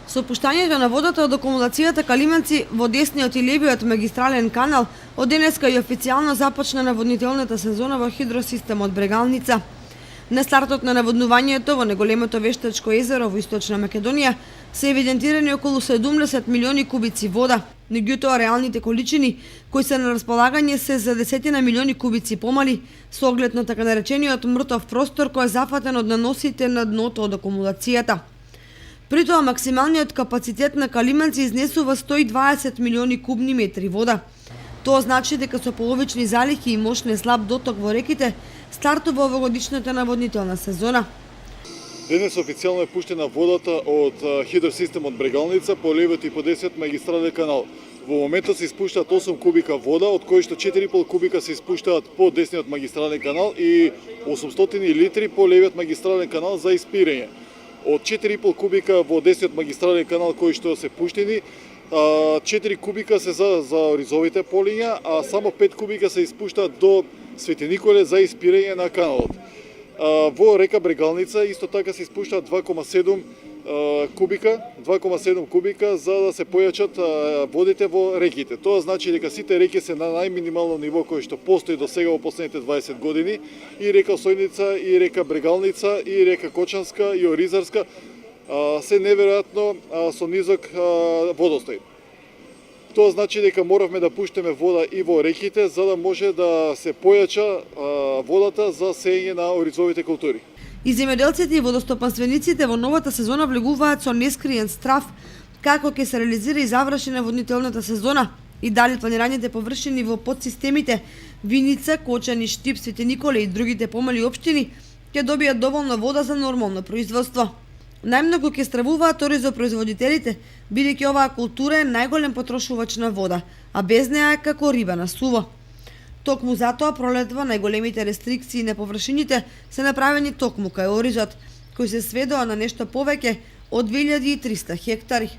Со пуштањето на водата од акумулацијата Калименци во десниот и левиот магистрален канал, од денеска и официјално започна наводнителната сезона во хидросистемот Брегалница. На стартот на наводнувањето во неголемото вештачко езеро во Источна Македонија се евидентирани околу 70 милиони кубици вода. Меѓутоа, реалните количини кои се на располагање се за десетина милиони кубици помали, со оглед на така наречениот мртов простор кој е зафатен од наносите на дното од акумулацијата. При тоа, максималниот капацитет на Калименци изнесува 120 милиони кубни метри вода. Тоа значи дека со половични залихи и мощен слаб доток во реките, стартува овогодишната наводнителна сезона. Денес официјално е пуштена водата од хидросистемот Брегалница по левиот и по десниот магистрален канал. Во моментот се испуштаат 8 кубика вода, од кои што 4,5 кубика се испуштаат по десниот магистрален канал и 800 литри по левиот магистрален канал за испирење. Од 4,5 кубика во десниот магистрален канал кои што се пуштени, 4 кубика се за оризовите полиња, а само 5 кубика се испуштаат до Свети Николе за испирење на каналот. Во река Брегалница исто така се испуштаат 2,7 кубика за да се појачат водите во реките. Тоа значи дека сите реки се на најминимално ниво кое што постои до сега во последните 20 години, и река Осојница, и река Брегалница, и река Кочанска, и Оризарска се неверојатно со низок водостој. Тоа значи дека моравме да пуштиме вода и во реките за да може да се појача водата за сеење на оризовите култури. И земјоделците и водостопанствениците во новата сезона влегуваат со нескриен страв како ќе се реализира и заврши наводнителната сезона и дали планираните површини во подсистемите Виница, Кочани, Штип, Свети Николе и другите помали општини ќе добијат доволно вода за нормално производство. Најмногу ќе стравуваат оризопроизводителите, бидејќи оваа култура е најголем потрошувач на вода, а без неа е како риба на суво. Токму затоа пролетва најголемите рестрикции на површините се направени токму кај оризот, кој се сведоа на нешто повеќе од 2300 хектари.